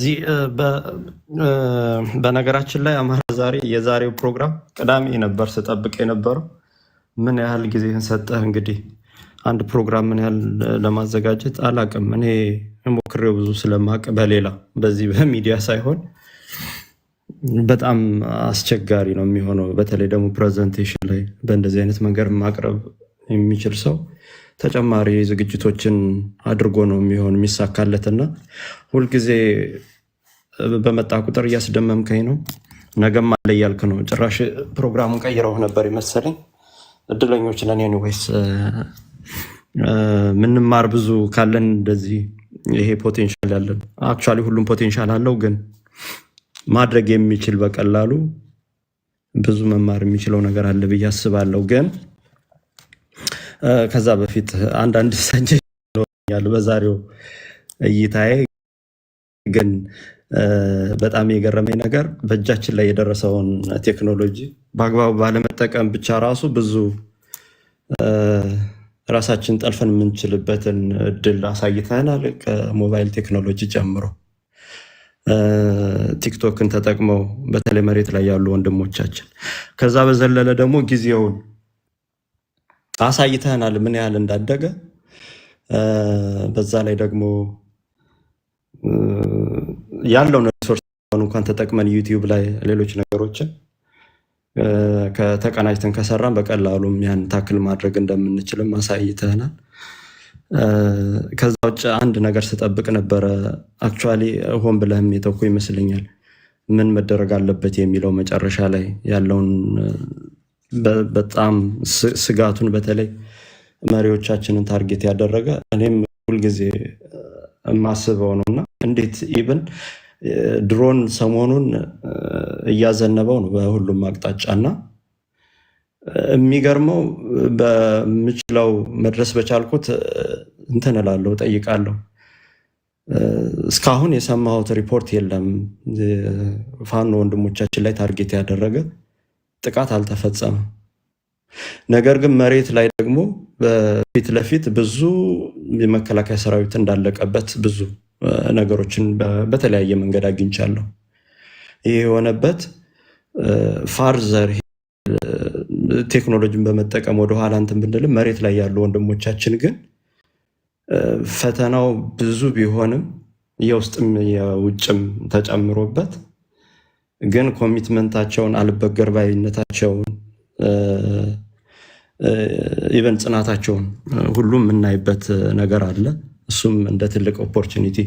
ስለዚህ በነገራችን ላይ አማራ ዛሬ የዛሬው ፕሮግራም ቅዳሜ ነበር ስጠብቅ የነበረው። ምን ያህል ጊዜህን ሰጠህ? እንግዲህ አንድ ፕሮግራም ምን ያህል ለማዘጋጀት አላቅም። እኔ ሞክሬው ብዙ ስለማቅ በሌላ በዚህ በሚዲያ ሳይሆን በጣም አስቸጋሪ ነው የሚሆነው። በተለይ ደግሞ ፕሬዘንቴሽን ላይ በእንደዚህ አይነት መንገድ ማቅረብ የሚችል ሰው ተጨማሪ ዝግጅቶችን አድርጎ ነው የሚሆን የሚሳካለትና ሁልጊዜ በመጣ ቁጥር እያስደመምከኝ ነው። ነገም አለ እያልክ ነው። ጭራሽ ፕሮግራሙን ቀይረው ነበር ይመሰለኝ። እድለኞች ነን። ኒዌይስ ምንማር ብዙ ካለን እንደዚህ ይሄ ፖቴንሻል ያለን አክቹዋሊ ሁሉም ፖቴንሻል አለው፣ ግን ማድረግ የሚችል በቀላሉ ብዙ መማር የሚችለው ነገር አለ ብዬ አስባለሁ። ግን ከዛ በፊት አንዳንድ ሰጀሽን በዛሬው እይታዬ ግን በጣም የገረመኝ ነገር በእጃችን ላይ የደረሰውን ቴክኖሎጂ በአግባቡ ባለመጠቀም ብቻ ራሱ ብዙ ራሳችን ጠልፈን የምንችልበትን እድል አሳይተናል። ከሞባይል ቴክኖሎጂ ጀምሮ ቲክቶክን ተጠቅመው በተለይ መሬት ላይ ያሉ ወንድሞቻችን፣ ከዛ በዘለለ ደግሞ ጊዜውን አሳይተናል ምን ያህል እንዳደገ። በዛ ላይ ደግሞ ያለውን ሪሶርስ እንኳን ተጠቅመን ዩቲዩብ ላይ ሌሎች ነገሮችን ከተቀናጅተን ከሰራን በቀላሉም ያን ታክል ማድረግ እንደምንችልም አሳይተናል። ከዛ ውጭ አንድ ነገር ስጠብቅ ነበረ። አክቹዋሊ ሆን ብለህም የተውኩ ይመስለኛል። ምን መደረግ አለበት የሚለው መጨረሻ ላይ ያለውን በጣም ስጋቱን በተለይ መሪዎቻችንን ታርጌት ያደረገ እኔም ሁልጊዜ የማስበው ነውና እንዴት ኢቭን ድሮን ሰሞኑን እያዘነበው ነው በሁሉም አቅጣጫና የሚገርመው በምችለው መድረስ በቻልኩት እንትን እላለሁ ጠይቃለሁ። እስካሁን የሰማሁት ሪፖርት የለም ፋኖ ወንድሞቻችን ላይ ታርጌት ያደረገ ጥቃት አልተፈጸመም። ነገር ግን መሬት ላይ ደግሞ በፊት ለፊት ብዙ የመከላከያ ሰራዊት እንዳለቀበት ብዙ ነገሮችን በተለያየ መንገድ አግኝቻለሁ። ይህ የሆነበት ፋርዘር ቴክኖሎጂን በመጠቀም ወደኋላ እንትን ብንልም መሬት ላይ ያሉ ወንድሞቻችን ግን ፈተናው ብዙ ቢሆንም የውስጥም የውጭም ተጨምሮበት ግን ኮሚትመንታቸውን አልበገር ባይነታቸውን ኢቨን ጽናታቸውን ሁሉም የምናይበት ነገር አለ። እሱም እንደ ትልቅ ኦፖርቹኒቲ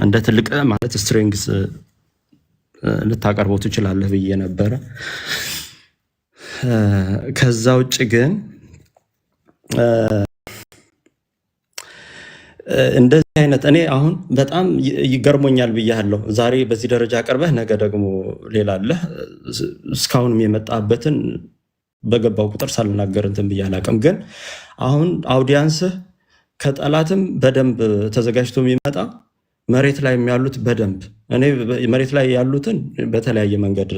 እንደ ትልቅ ማለት ስትሬንግስ ልታቀርበው ትችላለህ ብዬ ነበረ። ከዛ ውጭ ግን እንደዚህ አይነት እኔ አሁን በጣም ይገርሞኛል ብያለሁ። ዛሬ በዚህ ደረጃ ቀርበህ ነገ ደግሞ ሌላ አለ። እስካሁንም የመጣበትን በገባው ቁጥር ሳልናገር እንትን ብዬ አላቅም። ግን አሁን አውዲያንስህ ከጠላትም በደንብ ተዘጋጅቶ የሚመጣ መሬት ላይ ያሉት በደንብ እኔ መሬት ላይ ያሉትን በተለያየ መንገድ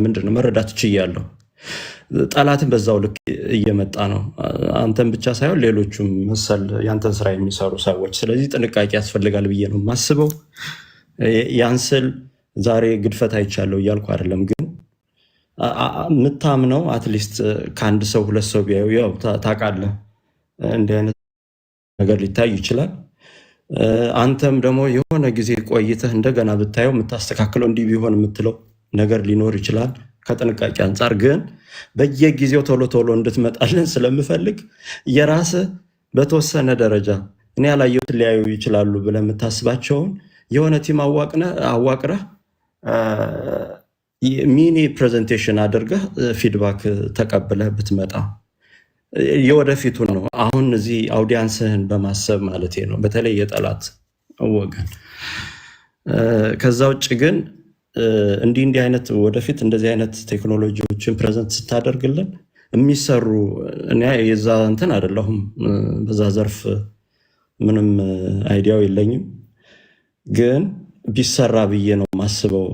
ምንድነው መረዳት ችያለሁ። ጠላትን በዛው ልክ እየመጣ ነው፣ አንተን ብቻ ሳይሆን ሌሎቹም መሰል ያንተን ስራ የሚሰሩ ሰዎች። ስለዚህ ጥንቃቄ ያስፈልጋል ብዬ ነው የማስበው። ያንስል ዛሬ ግድፈት አይቻለሁ እያልኩ አይደለም፣ ግን የምታምነው አትሊስት ከአንድ ሰው ሁለት ሰው ቢያዩ ያው ታውቃለህ እንዲህ አይነት ነገር ሊታይ ይችላል። አንተም ደግሞ የሆነ ጊዜ ቆይተህ እንደገና ብታየው የምታስተካክለው እንዲህ ቢሆን የምትለው ነገር ሊኖር ይችላል። ከጥንቃቄ አንጻር ግን በየጊዜው ቶሎ ቶሎ እንድትመጣልን ስለምፈልግ የራስህ በተወሰነ ደረጃ እኔ ያላየሁት ሊያዩ ይችላሉ ብለህ የምታስባቸውን የሆነ ቲም አዋቅረህ ሚኒ ፕሬዘንቴሽን አድርገህ ፊድባክ ተቀብለህ ብትመጣ የወደፊቱ ነው። አሁን እዚህ አውዲያንስህን በማሰብ ማለት ነው፣ በተለይ የጠላት ወገን። ከዛ ውጭ ግን እንዲህ አይነት ወደፊት እንደዚህ አይነት ቴክኖሎጂዎችን ፕሬዘንት ስታደርግልን የሚሰሩ እኔ የዛ እንትን አይደለሁም፣ በዛ ዘርፍ ምንም አይዲያው የለኝም፣ ግን ቢሰራ ብዬ ነው የማስበው።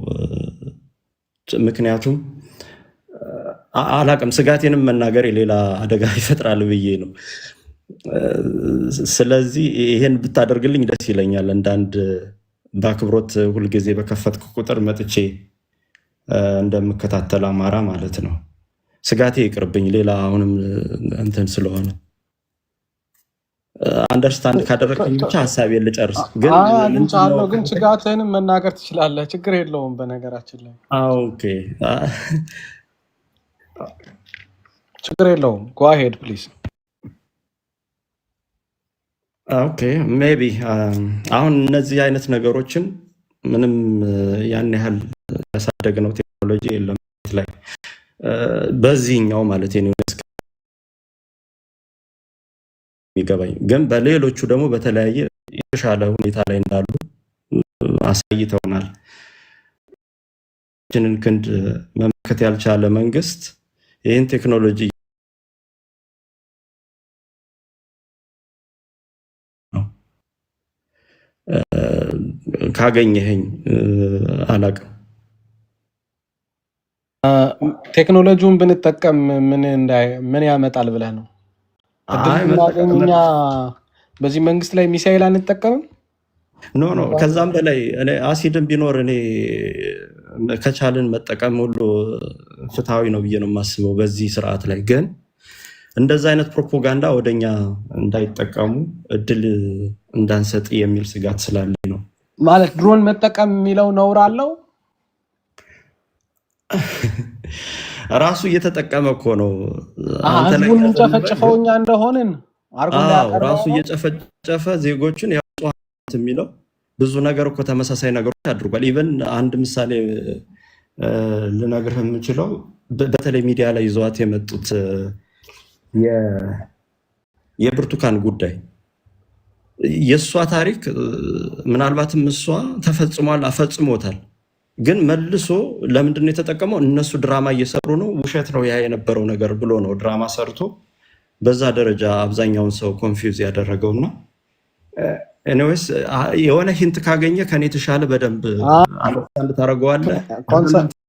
ምክንያቱም አላቅም ስጋቴንም መናገር የሌላ አደጋ ይፈጥራል ብዬ ነው። ስለዚህ ይሄን ብታደርግልኝ ደስ ይለኛል። እንዳንድ በአክብሮት ሁልጊዜ በከፈትኩ ቁጥር መጥቼ እንደምከታተል አማራ ማለት ነው። ስጋቴ ይቅርብኝ። ሌላ አሁንም እንትን ስለሆነ አንደርስታንድ ካደረግኝ ብቻ ሀሳቤን ልጨርስ። ግን ስጋትህንም መናገር ትችላለህ፣ ችግር የለውም። በነገራችን ላይ ኦኬ፣ ችግር የለውም። ጎ አሄድ ፕሊዝ። ኦኬ ሜቢ አሁን እነዚህ አይነት ነገሮችን ምንም ያን ያህል ያሳደግነው ቴክኖሎጂ የለም ላይ በዚህኛው ማለት ነው የሚገባኝ። ግን በሌሎቹ ደግሞ በተለያየ የተሻለ ሁኔታ ላይ እንዳሉ አሳይተውናል። ክንድ መመከት ያልቻለ መንግስት ይህን ቴክኖሎጂ ካገኘኸኝ አላቅም። ቴክኖሎጂውን ብንጠቀም ምን ያመጣል ብለህ ነው? እኛ በዚህ መንግስት ላይ ሚሳኤል አንጠቀምም። ኖ ከዛም በላይ አሲድም ቢኖር እኔ ከቻልን መጠቀም ሁሉ ፍትሃዊ ነው ብዬ ነው የማስበው። በዚህ ስርዓት ላይ ግን እንደዛ አይነት ፕሮፓጋንዳ ወደኛ እንዳይጠቀሙ እድል እንዳንሰጥ የሚል ስጋት ስላለኝ ነው። ማለት ድሮን መጠቀም የሚለው ነውር አለው። ራሱ እየተጠቀመ እኮ ነው። ህዝቡን የምንጨፈጭፈው እኛ እንደሆንን ራሱ እየጨፈጨፈ ዜጎችን ያውጣት የሚለው ብዙ ነገር እኮ ተመሳሳይ ነገሮች አድርጓል። ኢቨን አንድ ምሳሌ ልነግርህ የምችለው በተለይ ሚዲያ ላይ ይዘዋት የመጡት የብርቱካን ጉዳይ የእሷ ታሪክ ምናልባትም እሷ ተፈጽሟል፣ አፈጽሞታል። ግን መልሶ ለምንድነው የተጠቀመው? እነሱ ድራማ እየሰሩ ነው፣ ውሸት ነው ያ የነበረው ነገር ብሎ ነው ድራማ ሰርቶ በዛ ደረጃ አብዛኛውን ሰው ኮንፊውዝ ያደረገውና ኤኒዌይስ የሆነ ሂንት ካገኘ ከኔ የተሻለ በደንብ አንደርስታንድ ታደርገዋለህ።